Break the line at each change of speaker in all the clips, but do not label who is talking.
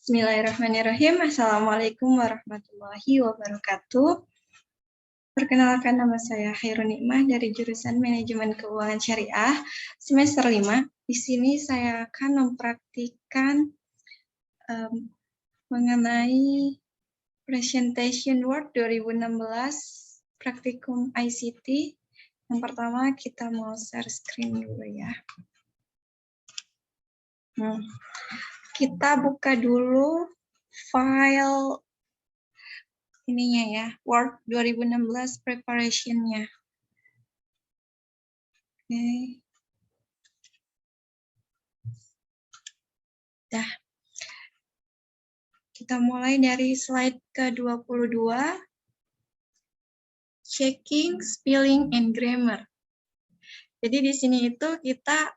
Bismillahirrahmanirrahim. Assalamualaikum warahmatullahi wabarakatuh. Perkenalkan, nama saya Hairun Nikmah dari jurusan Manajemen Keuangan Syariah semester 5. Di sini saya akan mempraktikkan mengenai Presentation Word 2016 Praktikum ICT. Yang pertama kita mau share screen dulu ya. Kita buka dulu file ininya ya, Word 2016 preparation-nya. Oke. Dah. Kita mulai dari slide ke-22. Checking spelling and grammar. Jadi di sini itu kita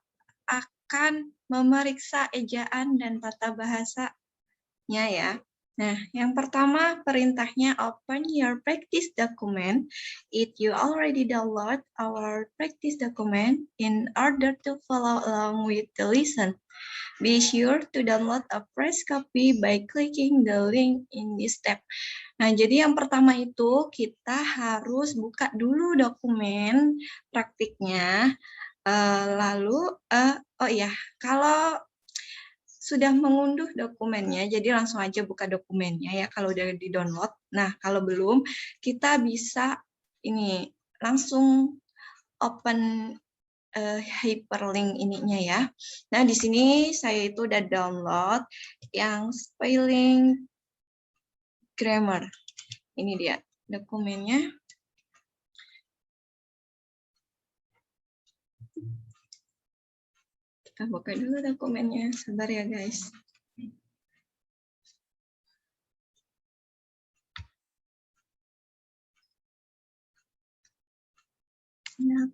akan memeriksa ejaan dan tata bahasanya ya. Nah, yang pertama perintahnya open your practice document. If you already download our practice document in order to follow along with the lesson, be sure to download a fresh copy by clicking the link in this tab. Nah, jadi yang pertama itu kita harus buka dulu dokumen praktiknya. Kalau sudah mengunduh dokumennya, jadi langsung aja buka dokumennya ya kalau udah di-download. Nah, kalau belum, kita bisa ini langsung open hyperlink ininya ya. Nah, di sini saya itu udah download yang spelling grammar. Ini dia dokumennya. Kita buka dulu dokumennya, sabar ya guys. Ya.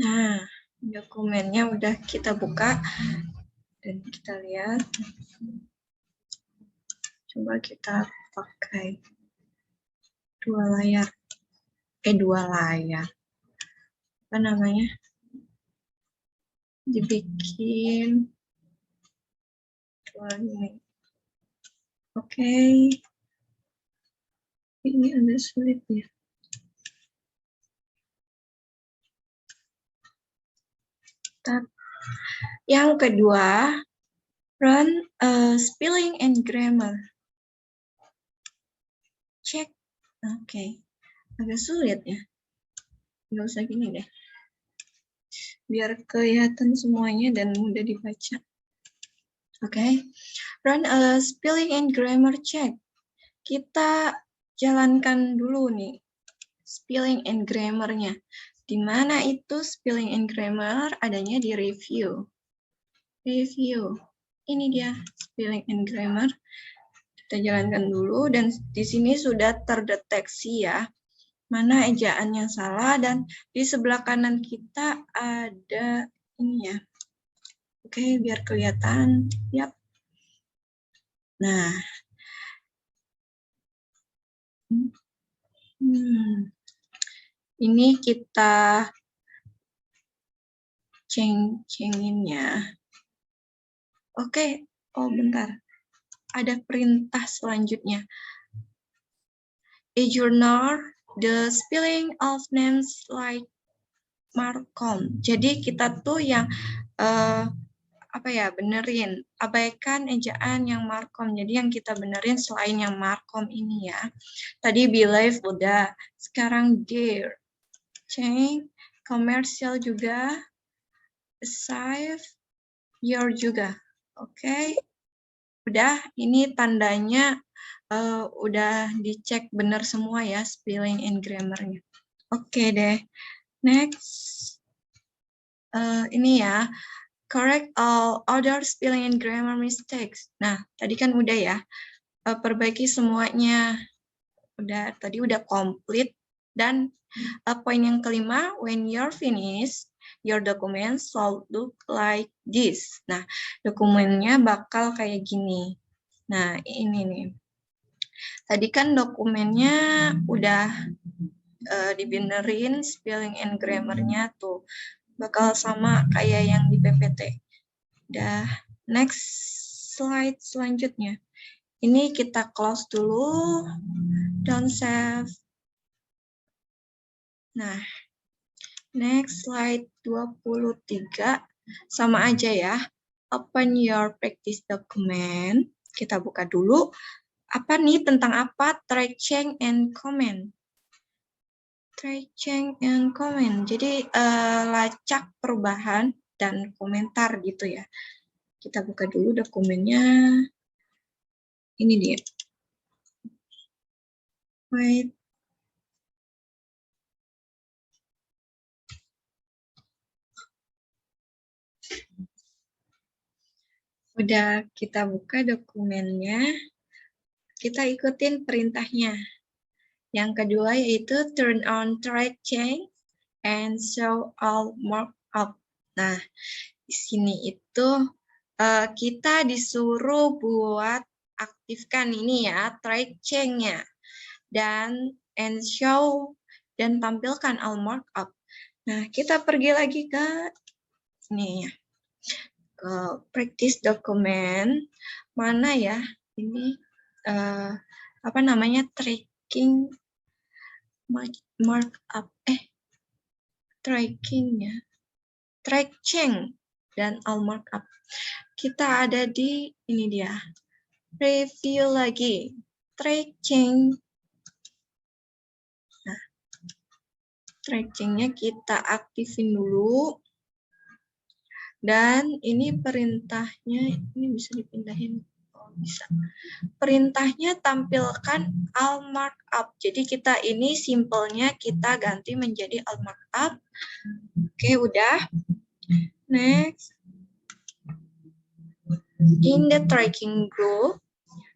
Nah, dokumennya udah kita buka dan kita lihat. Coba kita pakai dua layar. Apa namanya? Dibikin dua ini. Oke. Ini agak sulit ya. Yang kedua, run spelling and grammar. Check. Oke. Agak sulit ya. Nggak usah gini deh. Biar kelihatan semuanya dan mudah dibaca. Oke. Run a spelling and grammar check. Kita jalankan dulu nih spelling and grammar-nya. Di mana itu spelling and grammar? Adanya di review. Review. Ini dia spelling and grammar. Kita jalankan dulu dan di sini sudah terdeteksi ya mana ejaan yang salah dan di sebelah kanan kita ada ini ya. Oke, biar kelihatan. Yap. Nah. Ini kita ceng-cenginnya. Oke. Oh, bentar. Ada perintah selanjutnya. Ignore the spelling of names like Marcom. Jadi kita tuh yang benerin. Abaikan ejaan yang Marcom. Jadi yang kita benerin selain yang Marcom ini ya. Tadi believe udah. Sekarang dear. Change. Commercial juga. Save. Your juga. Oke. Udah, ini tandanya udah dicek benar semua ya spelling and grammar-nya. Oke deh. Next. Ini ya. Correct all other spelling and grammar mistakes. Nah, tadi kan udah ya. Perbaiki semuanya. Tadi udah komplit. Dan poin yang kelima, when you're finished, your document should look like this. Nah, dokumennya bakal kayak gini. Nah, ini nih. Tadi kan dokumennya udah dibenerin spelling and grammar-nya tuh. Bakal sama kayak yang di PPT. Udah, next slide selanjutnya. Ini kita close dulu. Don't save. Nah, next slide 23. Sama aja ya. Open your practice document. Kita buka dulu. Apa nih, tentang apa? Try, change, and comment. Try, change, and comment. Jadi, lacak perubahan dan komentar gitu ya. Kita buka dulu dokumennya. Ini dia. Wait. Udah kita buka dokumennya. Kita ikutin perintahnya. Yang kedua yaitu turn on try, change, and show all markup. Nah, di sini itu kita disuruh buat aktifkan ini ya, try change-nya. Dan and show dan tampilkan all markup. Nah, kita pergi lagi ke ini ya. Ke practice document. Mana ya? Ini apa namanya? Tracking markup. Tracking ya. Track change dan all markup. Kita ada di ini dia. Review lagi. Track change. Nah, tracking-nya kita aktifin dulu. Dan ini perintahnya, ini bisa dipindahin. Oh, bisa. Perintahnya tampilkan all markup. Jadi kita ini simpelnya kita ganti menjadi all markup. Oke, udah. Next. In the tracking group,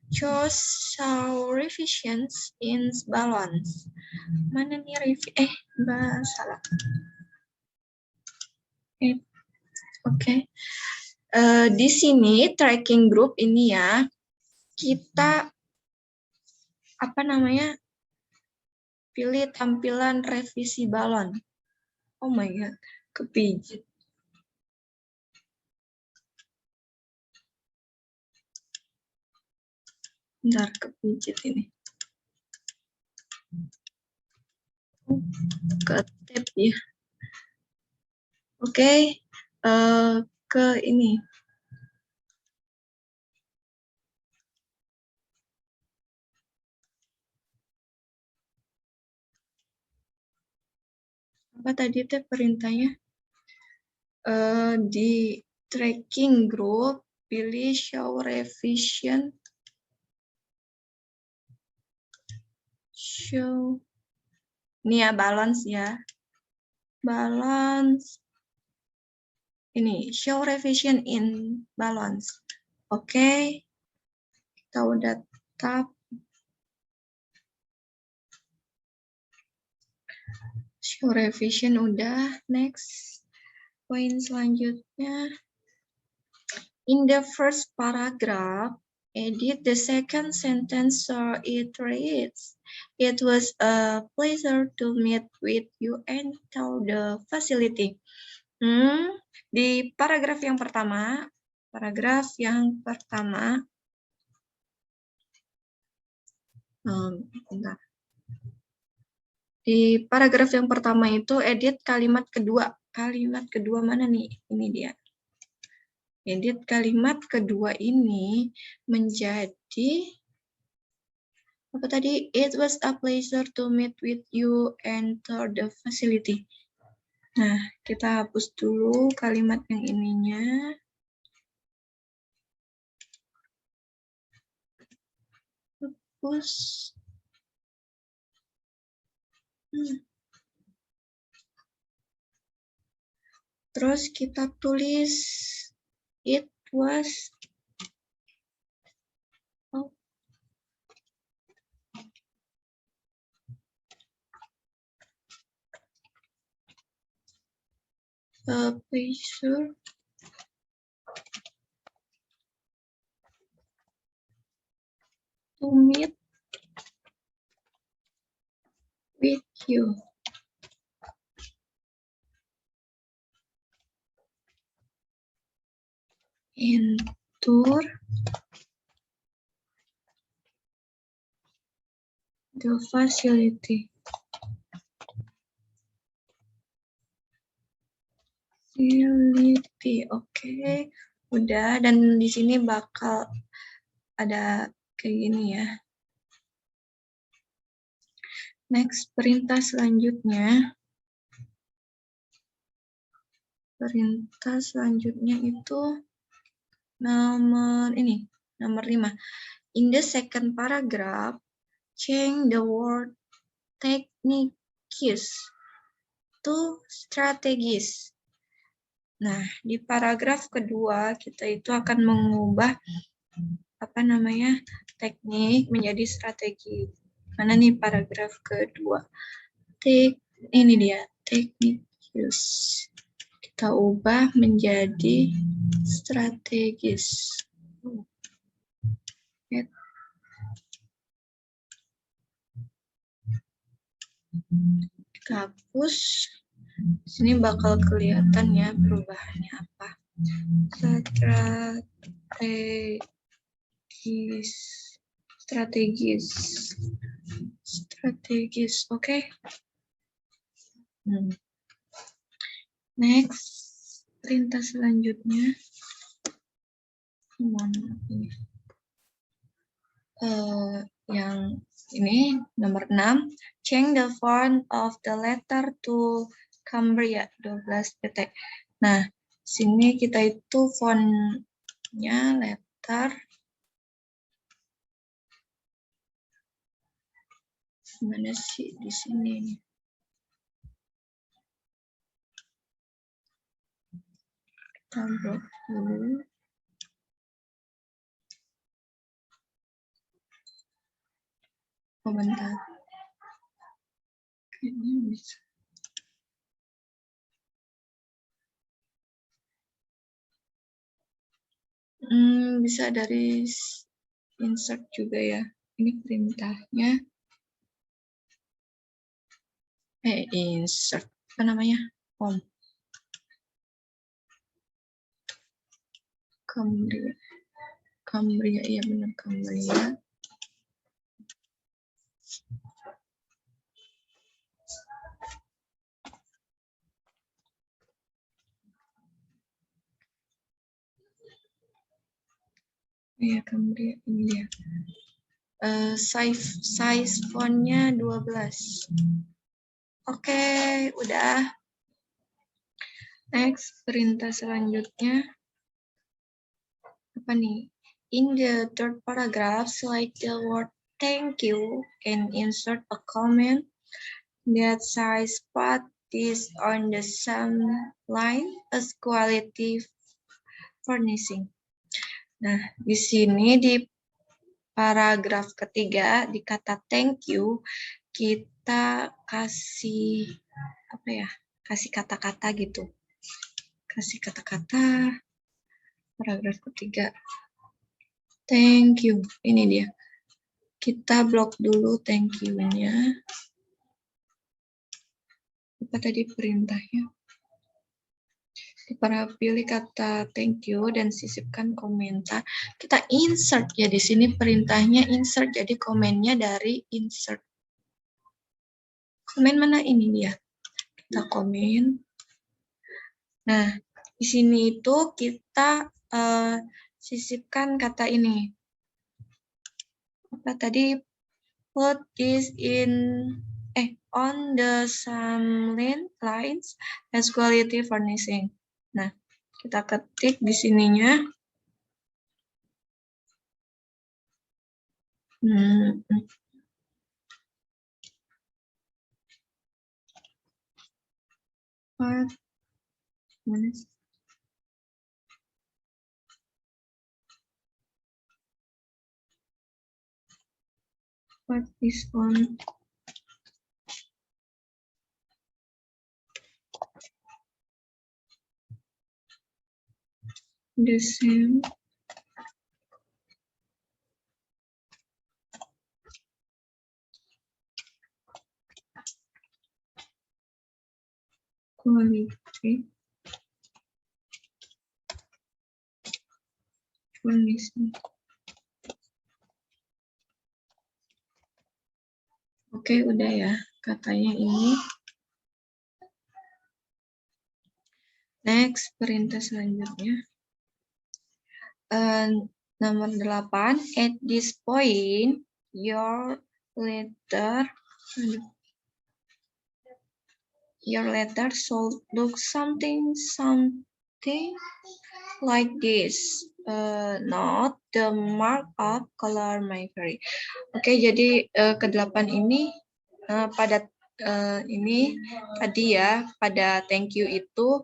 choose show revisions in balance. Mana nih salah. Oke. Di sini tracking group ini ya, kita apa namanya? Pilih tampilan revisi balon. Oh my god, kepijit. Bentar, kepijit ini. Ke tab ya. Oke, ke ini. Apa tadi teh perintahnya? Di tracking group, pilih show revision. Show. Ini ya, balance ya. Balance. Ini, show revision in balance. Oke. Kita udah tap. Show revision udah. Next. Poin selanjutnya. In the first paragraph, edit the second sentence so it reads, "It was a pleasure to meet with you and tour the facility." Di paragraf yang pertama, Di paragraf yang pertama itu edit kalimat kedua. Kalimat kedua mana nih? Ini dia. Edit kalimat kedua ini menjadi apa tadi? It was a pleasure to meet with you and tour the facility. Nah, kita hapus dulu kalimat yang ininya. Hapus. Terus kita tulis it was a pleasure to meet you. Enter the facility. Oke, udah. Dan di sini bakal ada kayak gini ya. Next, perintah selanjutnya. Perintah selanjutnya itu nomor 5. In the second paragraph, change the word techniques to strategies. Nah, di paragraf kedua kita itu akan mengubah teknik menjadi strategi. Mana nih paragraf kedua? Ini dia, techniques. Kita ubah menjadi strategis. Kita hapus. Di sini bakal kelihatan ya perubahannya apa. Strategis, oke. Next, perintah selanjutnya. Yang ini nomor 6, change the font of the letter to Cambria 12 detik. Nah, sini kita itu fontnya letter mana sih di sini nih? Kita blok dulu. Bentar. Kayaknya bisa. Bisa dari insert juga ya. Ini perintahnya. Insert. Apa namanya? Cambria, iya benar Cambria. Iya, Cambria ini dia. Size fontnya 12. Oke, udah. Next, perintah selanjutnya. Apa nih? In the third paragraph, select the word thank you and insert a comment that size part is on the same line as quality furnishing. Nah, di sini di paragraf ketiga di kata thank you kita kasih kasih kata-kata gitu. Kasih kata-kata paragraf ketiga. Thank you. Ini dia. Kita blok dulu thank you-nya. Apa tadi perintahnya? Pilih kata thank you dan sisipkan komentar. Kita insert ya di sini perintahnya insert, jadi komennya dari insert. Komen mana ini dia? Kita komen. Nah, di sini itu kita sisipkan kata ini. Apa tadi? Put this in on the same lines as quality furnishing. Nah, kita ketik di sininya. What is on the same quality furnishing. Oke, udah ya katanya ini. Next, perintah selanjutnya. Nomor 8, at this point, your letter should look something like this. Not the markup color my query. Oke, jadi ke-8 ini pada ini tadi ya, pada thank you itu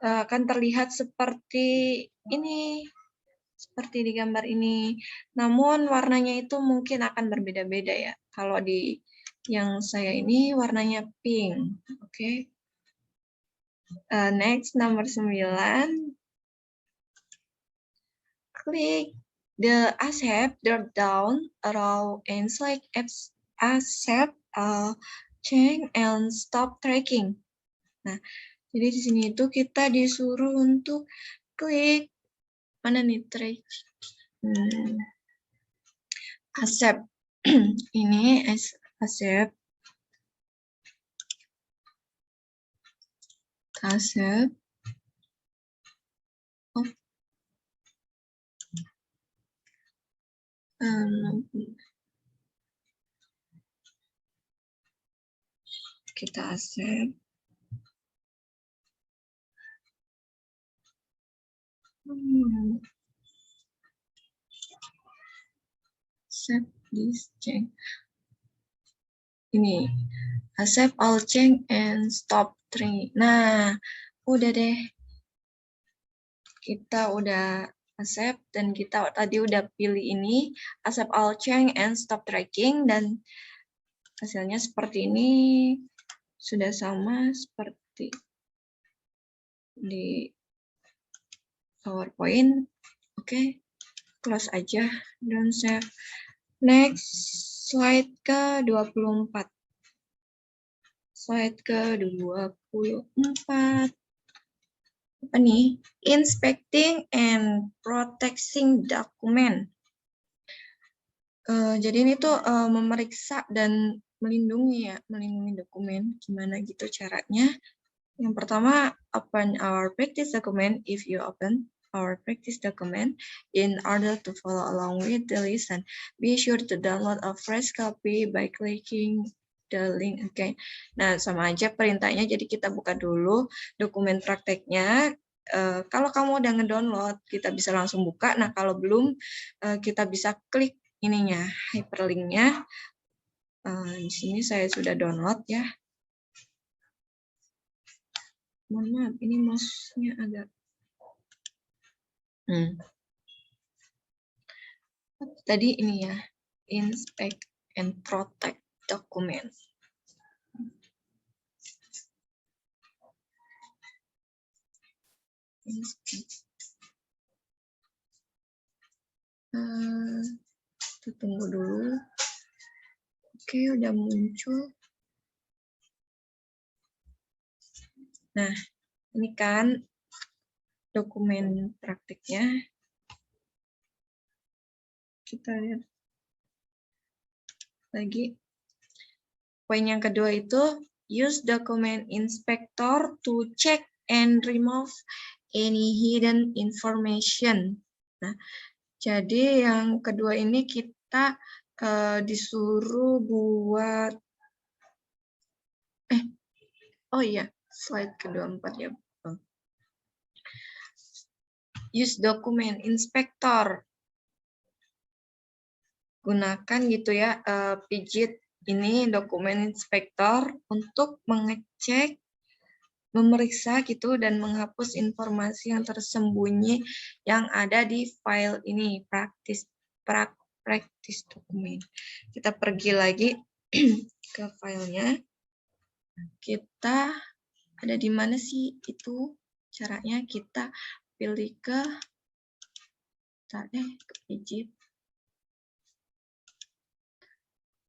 akan terlihat seperti ini, seperti di gambar ini. Namun warnanya itu mungkin akan berbeda-beda ya. Kalau di yang saya ini warnanya pink. Oke. Next, nomor 9. Klik the accept drop down arrow and select accept, change and stop tracking. Nah, jadi di sini itu kita disuruh untuk klik mana nih track, accept. Ini accept, kita accept. Accept this change. Ini accept all change and stop tracking. Nah, udah deh. Kita udah accept dan kita tadi udah pilih ini, accept all change and stop tracking, dan hasilnya seperti ini. Sudah sama seperti di PowerPoint. Oke, close aja dan save. Next, slide ke-24. Slide ke-24. Apa nih? Inspecting and protecting document. Jadi ini tuh memeriksa dan melindungi dokumen. Gimana gitu caranya? Yang pertama, open our practice document. If you open our practice document, in order to follow along with the lesson, be sure to download a fresh copy by clicking the link again. Nah, sama aja perintahnya. Jadi kita buka dulu dokumen prakteknya. Kalau kamu udah ngedownload, kita bisa langsung buka. Nah, kalau belum, kita bisa klik ininya, hyperlinknya. Di sini saya sudah download ya. Mohon maaf, ini mouse-nya agak. Tadi ini ya, inspect and protect document. Kita tunggu dulu. Oke, udah muncul. Nah, ini kan dokumen praktiknya. Kita lihat lagi. Poin yang kedua itu, use document inspector to check and remove any hidden information. Nah, jadi yang kedua ini kita disuruh buat, oh iya, slide ke-24 ya. Use document inspector. Gunakan gitu ya, pijit ini dokumen inspektor untuk mengecek, memeriksa gitu, dan menghapus informasi yang tersembunyi yang ada di file ini, practice dokumen. Kita pergi lagi ke filenya. Kita ada di mana sih itu? Caranya kita pilih ke pijit.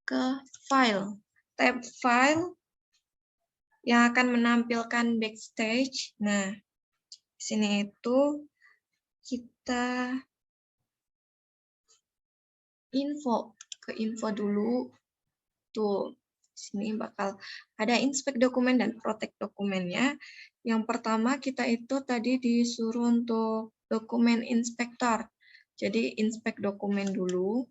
Ke file, tab file, yang akan menampilkan backstage. Nah, di sini itu kita ke info dulu. Tuh, di sini bakal ada inspect dokumen dan protect dokumennya. Yang pertama kita itu tadi disuruh untuk dokumen inspektor. Jadi inspect dokumen dulu.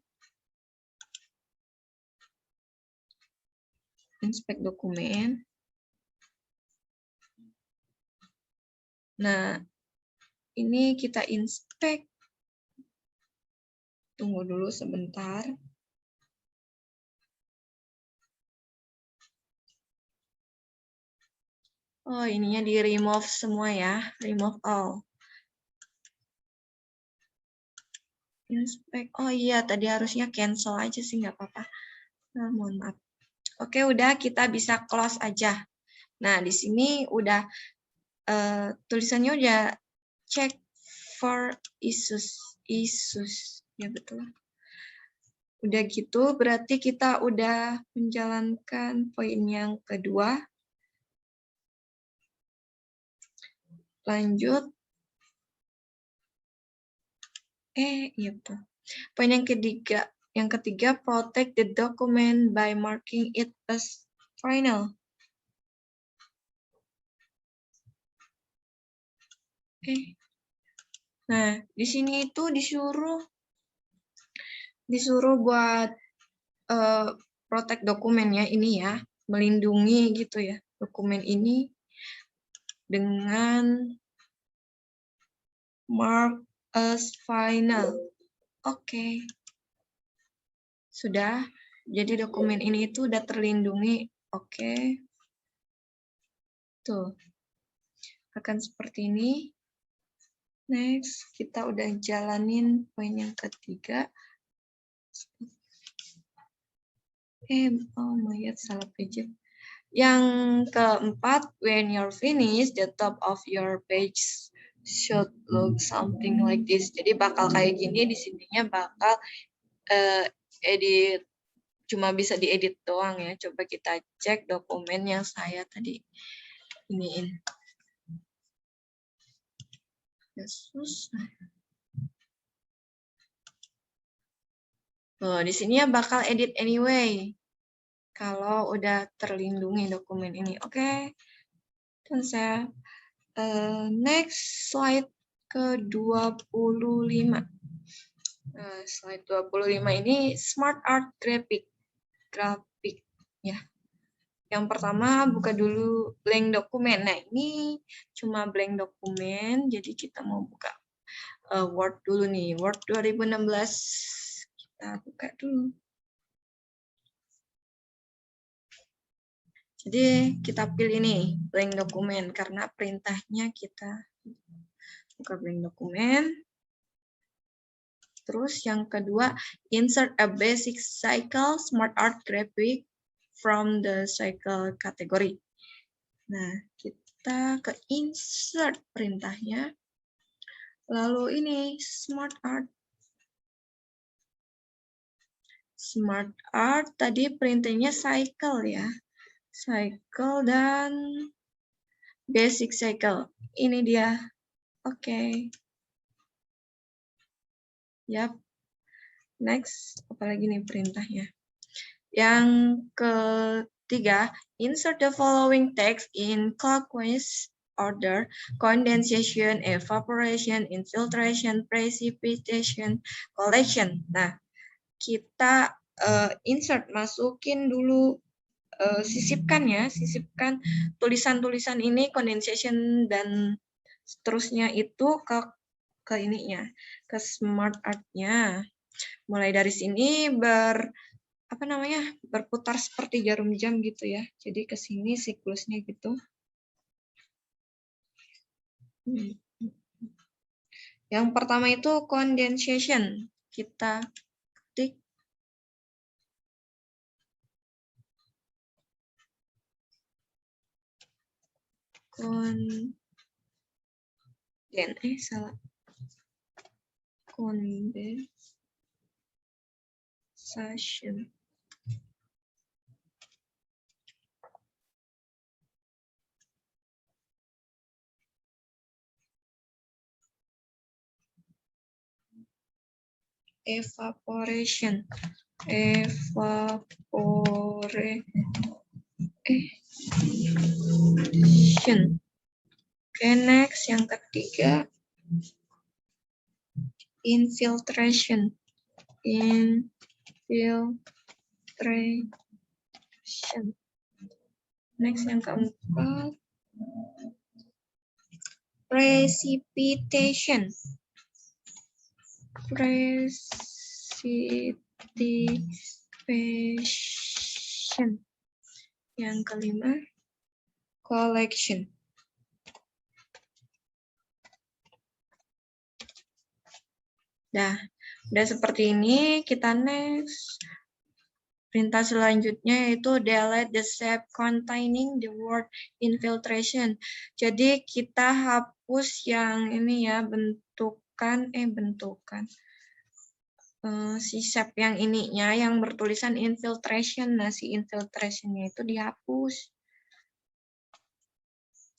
Inspect dokumen. Nah, ini kita inspect. Tunggu dulu sebentar. Oh, ininya di remove semua ya. Remove all. Inspect. Oh iya, tadi harusnya cancel aja sih, nggak apa-apa. Nah, mohon maaf. Oke, udah kita bisa close aja. Nah, di sini udah tulisannya udah check for issues. Ya betul. Udah gitu, berarti kita udah menjalankan poin yang kedua. Lanjut. Iya betul. Poin yang ketiga. Yang ketiga, protect the document by marking it as final. Nah, di sini itu disuruh buat protect dokumennya ini ya, melindungi gitu ya dokumen ini dengan mark as final. Oke. Sudah. Jadi dokumen ini itu udah terlindungi. Oke. Tuh. Akan seperti ini. Next, kita udah jalanin poin yang ketiga. Oh my god, salah page. Yang keempat, when you're finished, the top of your page should look something like this. Jadi bakal kayak gini, di sininya bakal edit, cuma bisa diedit doang ya. Coba kita cek dokumen yang saya tadi iniin. Susah. Di sini ya bakal edit anyway. Kalau udah terlindungi dokumen ini. Oke. Dan saya next slide ke-25. Slide 25 ini smart art grafik ya. Yang pertama buka dulu blank dokumen. Nah, ini cuma blank dokumen, jadi kita mau buka Word dulu nih. Word 2016 kita buka dulu. Jadi kita pilih nih blank dokumen karena perintahnya kita buka blank dokumen. Terus yang kedua, insert a basic cycle smart art graphic from the cycle category. Nah, kita ke insert perintahnya. Lalu ini smart art. Smart art tadi perintahnya cycle ya. Cycle dan basic cycle. Ini dia. Oke. Yap. Next, apalagi nih perintahnya. Yang ketiga, insert the following text in clockwise order: condensation, evaporation, infiltration, precipitation, collection. Nah, kita insert, masukin dulu, sisipkan tulisan-tulisan ini, condensation dan seterusnya itu ke ininya, ke smart art-nya. Mulai dari sini berputar seperti jarum jam gitu ya. Jadi ke sini siklusnya gitu. Yang pertama itu condensation. Kita ketik condensation. evaporation. Oke, next yang ketiga infiltration. Next yang keempat precipitation. Yang kelima collection. Nah, udah seperti ini, kita next. Perintah selanjutnya yaitu delete the step containing the word infiltration. Jadi kita hapus yang ini ya, bentukan si step yang ininya yang bertulisan infiltration. Nah, si infiltrationnya itu dihapus.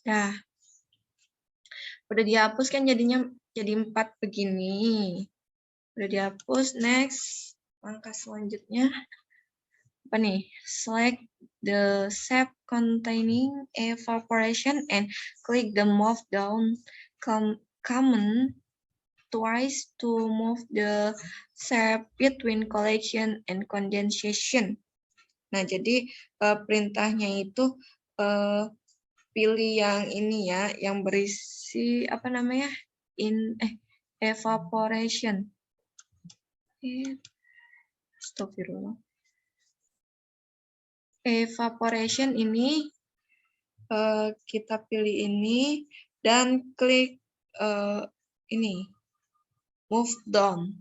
Nah, udah dihapus kan jadinya jadi 4 begini. Udah dihapus, next. Langkah selanjutnya apa nih? Select the step containing evaporation and click the move down command twice to move the step between collection and condensation. Nah, jadi perintahnya itu pilih yang ini ya, yang berisi apa namanya? Evaporation. Astagfirullah. Evaporation ini kita pilih ini dan klik ini move down.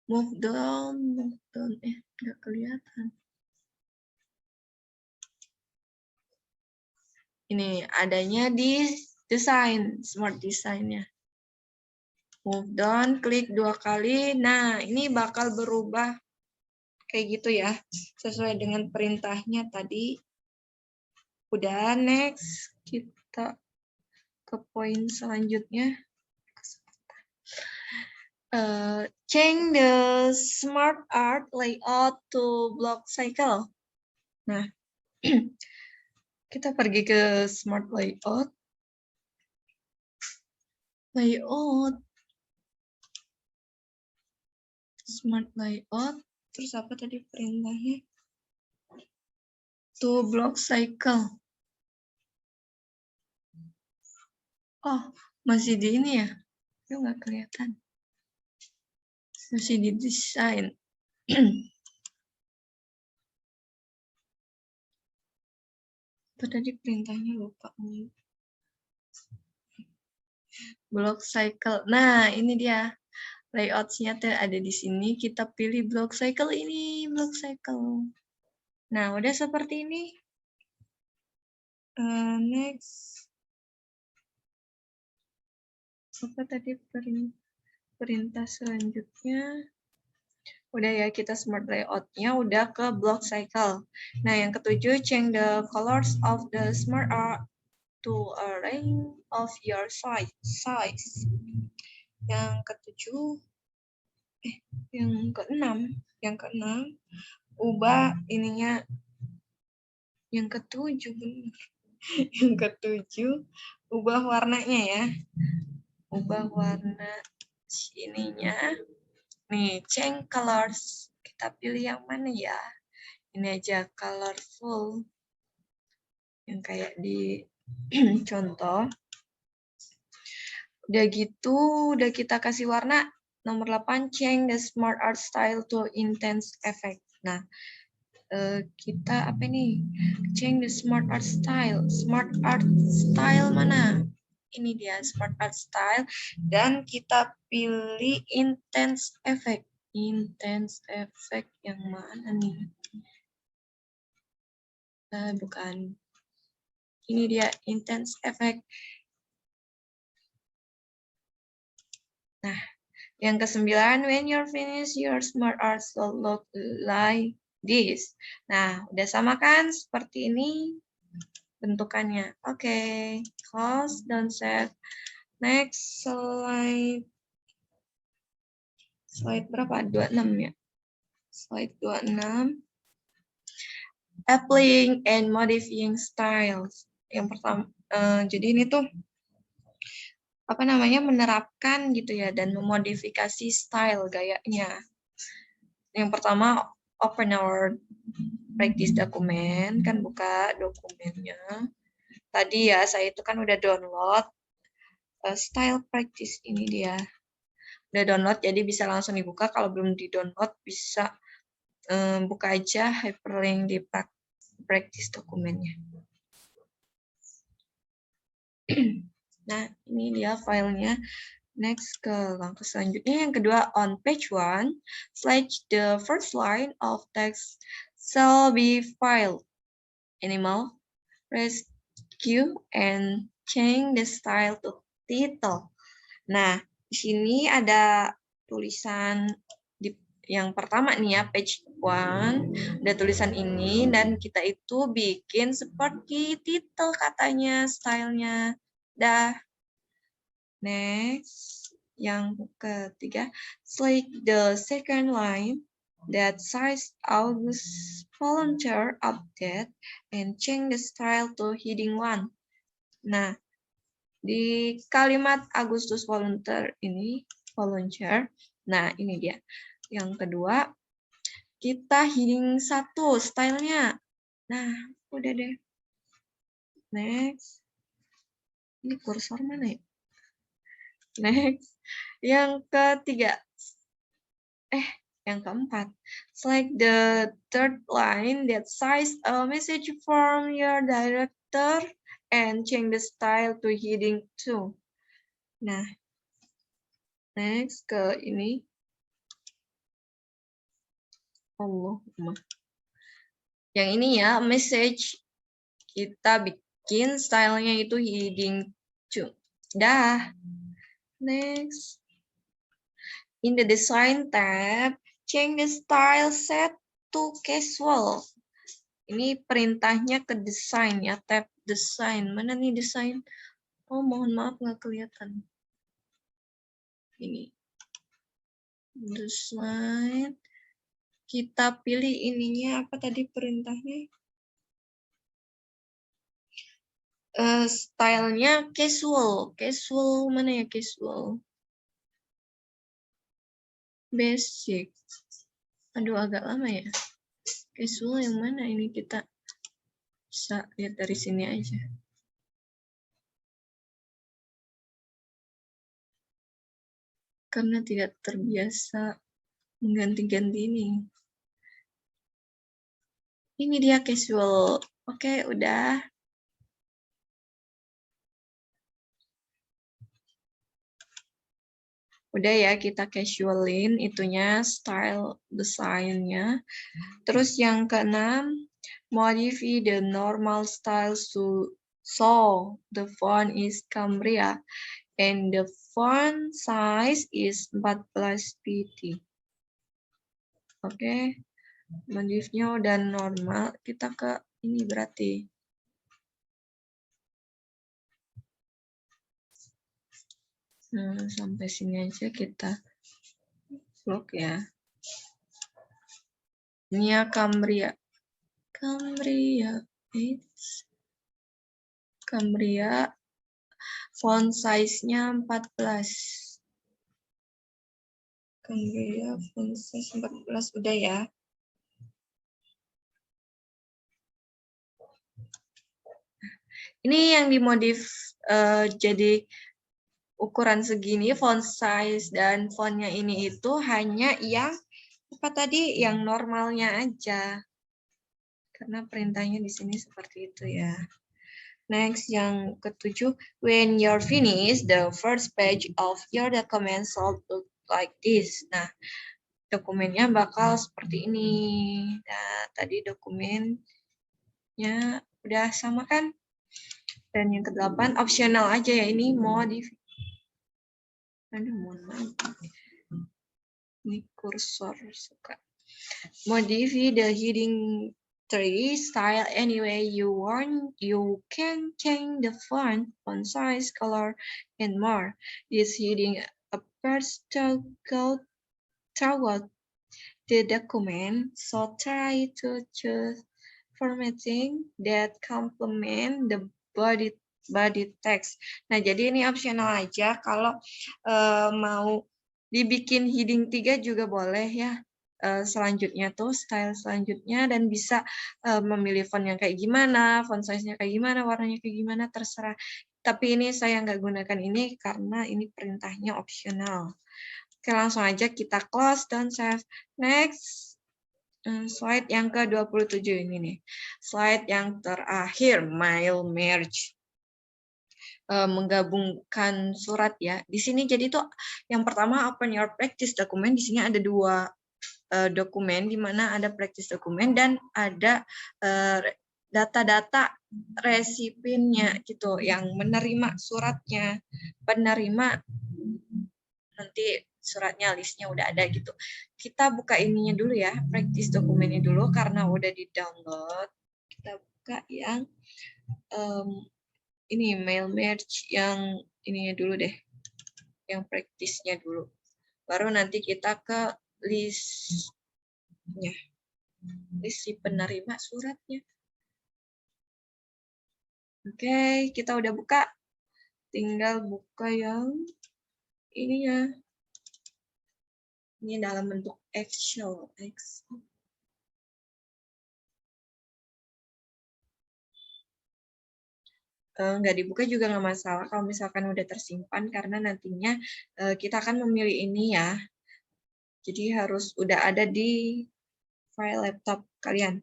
Move down. Nggak kelihatan. Ini adanya di desain, smart design-nya. Move down, klik 2 kali. Nah, ini bakal berubah kayak gitu ya, sesuai dengan perintahnya tadi. Udah, next. Kita ke poin selanjutnya. Change the smart art layout to block cycle. Nah, kita pergi ke smart layout. Smart layout. Terus apa tadi perintahnya? To block cycle. Oh, masih di ini ya? Itu nggak kelihatan. Masih di desain. Apa tadi perintahnya, lupa. Block cycle. Nah, ini dia. Layout-nya ada di sini. Kita pilih block cycle ini. Block cycle. Nah, udah seperti ini. Next. Apa tadi perintah selanjutnya? Udah ya, kita smart layout-nya udah ke block cycle. Nah, yang ketujuh, change the colors of the smart art to a range of your size. Yang ketujuh, yang keenam, ubah ininya. Yang ketujuh, bener. Yang ketujuh, ubah warnanya ya. Ubah warna ininya. Nih, change colors. Kita pilih yang mana ya? Ini aja, colorful. Yang kayak di contoh. Udah gitu, udah kita kasih warna. Nomor 8, change the smart art style to intense effect. Nah, kita apa nih? Change the smart art style. Smart art style mana? Ini dia smart art style. Dan kita pilih intense effect. Intense effect yang mana nih? Bukan. Ini dia intense effect. Nah, yang ke-9, when you're finished, your smart art will look like this. Nah, udah sama kan? Seperti ini. bentukannya. Oke, close dan save. Next slide. Slide berapa? 26 ya. Slide 26. Applying and modifying styles. Yang pertama, jadi ini tuh apa namanya, menerapkan gitu ya dan memodifikasi style gayanya. Yang pertama, open our practice document, kan buka dokumennya. Tadi ya saya itu kan udah download style practice, ini dia. Udah download, jadi bisa langsung dibuka. Kalau belum di-download bisa buka aja hyperlink di practice dokumennya. Nah, ini dia filenya. Next ke langkah selanjutnya. Yang kedua, on page 1, slash the first line of text shall be filed. Animal, rescue, and change the style to title. Nah, di sini ada tulisan yang pertama nih ya, page 1, ada tulisan ini, dan kita itu bikin seperti title katanya, stylenya. Dah. Next, yang ketiga, select the second line that says August volunteer update and change the style to heading 1. Nah, di kalimat Agustus volunteer ini, volunteer, nah ini dia. Yang kedua, kita heading 1 stylenya. Nah, udah deh. Next. Ini kursor mana ya? Next, yang ketiga, yang keempat, select the third line that says a message from your director and change the style to heading 2. Nah, next ke ini, Allahumma. Yang ini ya, message, kita bikin stylenya itu heading 2. Dah. Next. In the design tab, change the style set to casual. Ini perintahnya ke desain ya, tab desain. Mana nih desain? Oh, mohon maaf nggak kelihatan. Ini. Desain. Kita pilih ininya, apa tadi perintahnya? Stylenya casual. Casual, mana ya casual? Basic. Aduh, agak lama ya. Casual yang mana ini, kita bisa lihat dari sini aja. Karena tidak terbiasa mengganti-ganti ini. Ini dia casual. Oke, udah. Udah ya, kita casualin itunya, style desainnya. Terus yang keenam, modify the normal style so the font is Cambria and the font size is 14 pt. Oke, modifnya udah normal, kita ke ini berarti. Nah, sampai sini aja kita blok ya. Ini ya Cambria. Cambria font size-nya 14. Cambria font size 14 udah ya. Ini yang dimodif jadi ukuran segini, font size dan fontnya ini itu hanya yang apa tadi, yang normalnya aja. Karena perintahnya di sini seperti itu ya. Next, yang ketujuh, when you're finished, the first page of your document should look like this. Nah, dokumennya bakal seperti ini. Nah, tadi dokumennya udah sama kan? Dan yang ke-8, optional aja ya, ini modif. Aduh, mohon maaf. Ini kursor suka. Modify the heading 3. Style any way you want. You can change the font size, color, and more. This heading appears to go throughout the document, so try to choose formatting that complement the body text. Nah, jadi ini optional aja. Kalau mau dibikin heading 3 juga boleh ya. Selanjutnya tuh style selanjutnya, dan bisa memilih font yang kayak gimana, font size-nya kayak gimana, warnanya kayak gimana, terserah. Tapi ini saya nggak gunakan ini karena ini perintahnya optional. Oke, langsung aja kita close dan save. Next, slide yang ke-27 ini nih. Slide yang terakhir, mail merge. Menggabungkan surat ya. Di sini jadi tuh yang pertama open your practice document. Di sini ada 2 dokumen, di mana ada practice dokumen dan ada data-data resipinnya gitu, yang menerima suratnya, penerima nanti suratnya, listnya udah ada gitu. Kita buka ininya dulu ya, practice dokumennya dulu karena udah di-download. Kita buka yang ini mail merge yang ininya dulu deh, yang practice-nya dulu. Baru nanti kita ke listnya, list si penerima suratnya. Oke, kita udah buka. Tinggal buka yang ini ya. Ini dalam bentuk Excel. Nggak dibuka juga nggak masalah kalau misalkan udah tersimpan, karena nantinya kita akan memilih ini ya. Jadi harus udah ada di file laptop kalian.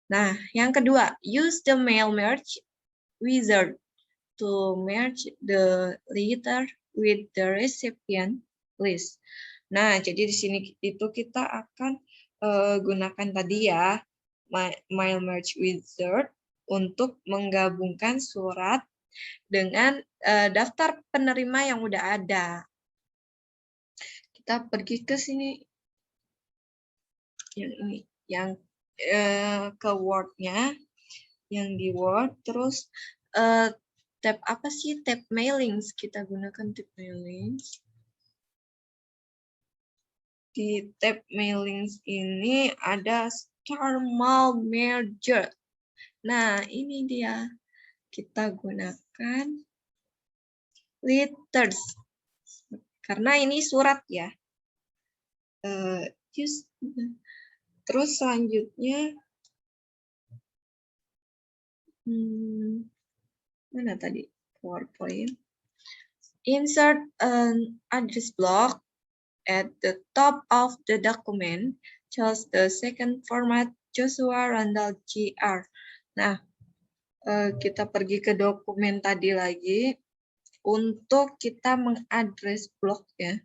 Nah, yang kedua, use the mail merge wizard to merge the letter with the recipient list. Nah, jadi di sini itu kita akan gunakan tadi ya, mail merge wizard untuk menggabungkan surat dengan daftar penerima yang udah ada. Kita pergi ke sini, yang ini, yang ke Word-nya, yang di Word, terus tab apa sih? Tab mailings, kita gunakan tab mailings. Di tab mailings ini ada Starmal Merger. Nah, ini dia. Kita gunakan letters. Karena ini surat ya. Terus selanjutnya, mana tadi? PowerPoint. Insert an address block at the top of the document. Choose the second format, Joshua Randall Jr. Nah, kita pergi ke dokumen tadi lagi untuk kita mengadres blok ya.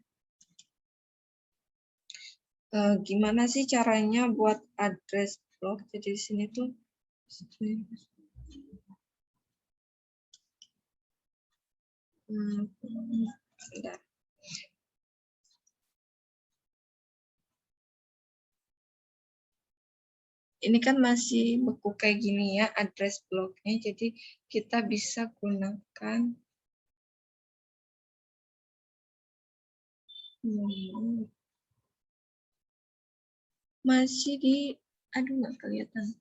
Gimana sih caranya buat address blok? Jadi di sini tuh sebentar. Ini kan masih beku kayak gini ya address bloknya, jadi kita bisa gunakan masih di, aduh nggak kelihatan.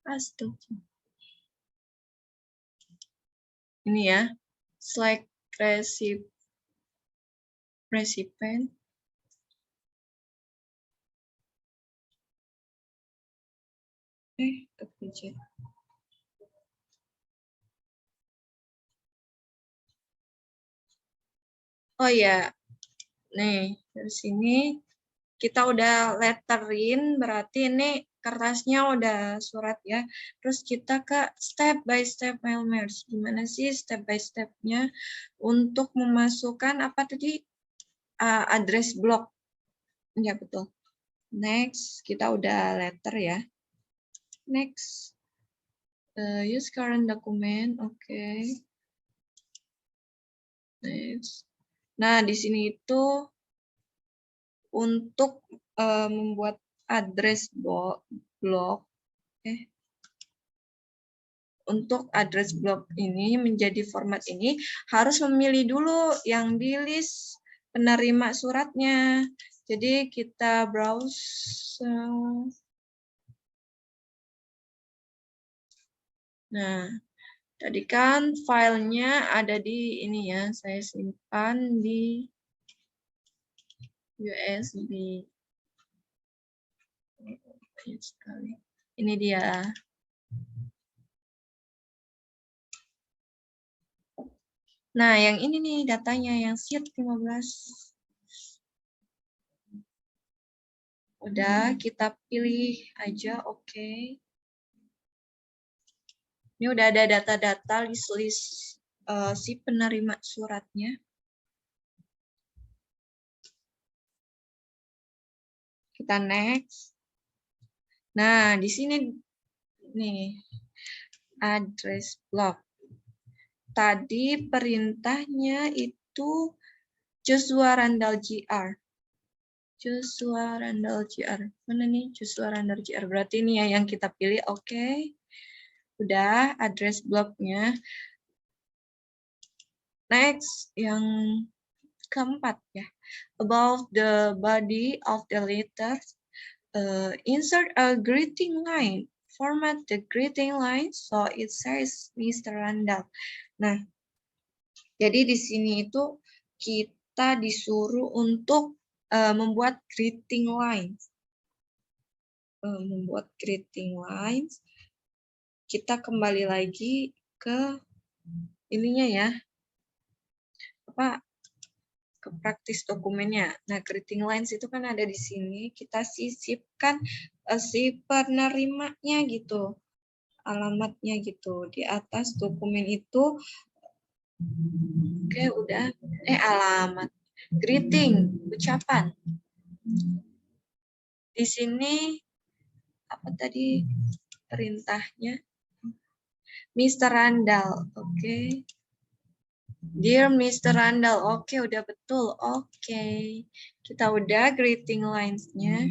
Astaga. Ini ya, select recipient. Kepencet. Oh ya, nih dari sini kita udah letterin, berarti ini kertasnya udah surat ya. Terus kita ke step by step mail merge. Gimana sih step by stepnya untuk memasukkan apa tadi, address block? Ya betul. Next, kita udah letter ya. Next, use current document. Oke. Next. Nah, di sini itu untuk membuat address block. Untuk address block ini menjadi format ini harus memilih dulu yang di list penerima suratnya. Jadi kita browse. Nah, tadi kan filenya ada di ini ya, saya simpan di USB. Ini dia. Nah, yang ini nih datanya yang sheet 15. Udah, kita pilih aja, oke. Ini udah ada data-data list-list si penerima suratnya. Kita next. Nah, di sini nih address block. Tadi perintahnya itu Joshua Randall JR. Joshua Randall JR. Mana nih Joshua Randall JR? Berarti ini ya yang kita pilih. Oke. Udah address blocknya. Next, yang keempat ya. Above the body of the letter, insert a greeting line. Format the greeting line so it says Mr. Randall. Nah, jadi di sini itu kita disuruh untuk membuat greeting lines. Membuat greeting lines. Kita kembali lagi ke ininya ya. Ke praktis dokumennya. Nah, greeting lines itu kan ada di sini. Kita sisipkan si penerimanya gitu. Alamatnya gitu. Di atas dokumen itu. Oke, udah. Alamat. Greeting, ucapan. Di sini, apa tadi perintahnya? Mr. Randall, oke. Dear Mr. Randall, oke, udah betul. Oke, kita udah greeting lines-nya.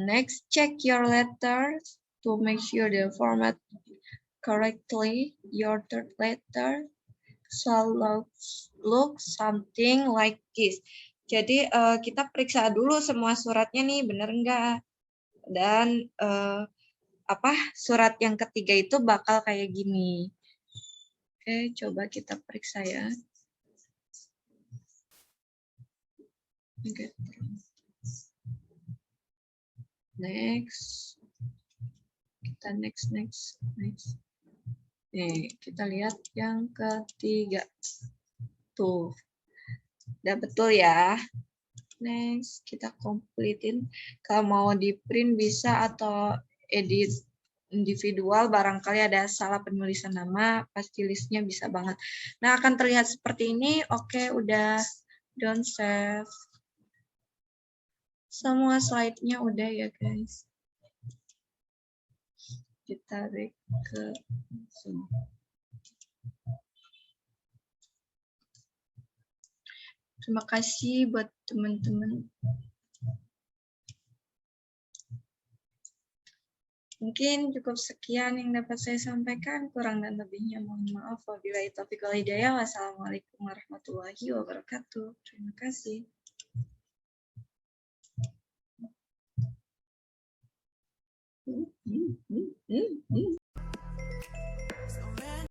Next, check your letters to make sure the format correctly. Your third letter shall look something like this. Jadi kita periksa dulu semua suratnya nih, bener nggak? Dan surat yang ketiga itu bakal kayak gini. Oke, coba kita periksa ya. Oke. Next. Kita next. Nih, kita lihat yang ketiga. Tuh. Udah betul ya. Next, kita completein. Kalau mau di print bisa atau edit individual, barangkali ada salah penulisan nama, pasti listnya bisa banget. Nah, akan terlihat seperti ini. Oke, udah don't save. Semua slide-nya udah ya, guys. Kita back ke Zoom. Terima kasih buat teman-teman. Mungkin cukup sekian yang dapat saya sampaikan. Kurang dan lebihnya mohon maaf. Wabillahi taufiq wal hidayah. Wassalamualaikum warahmatullahi wabarakatuh. Terima kasih.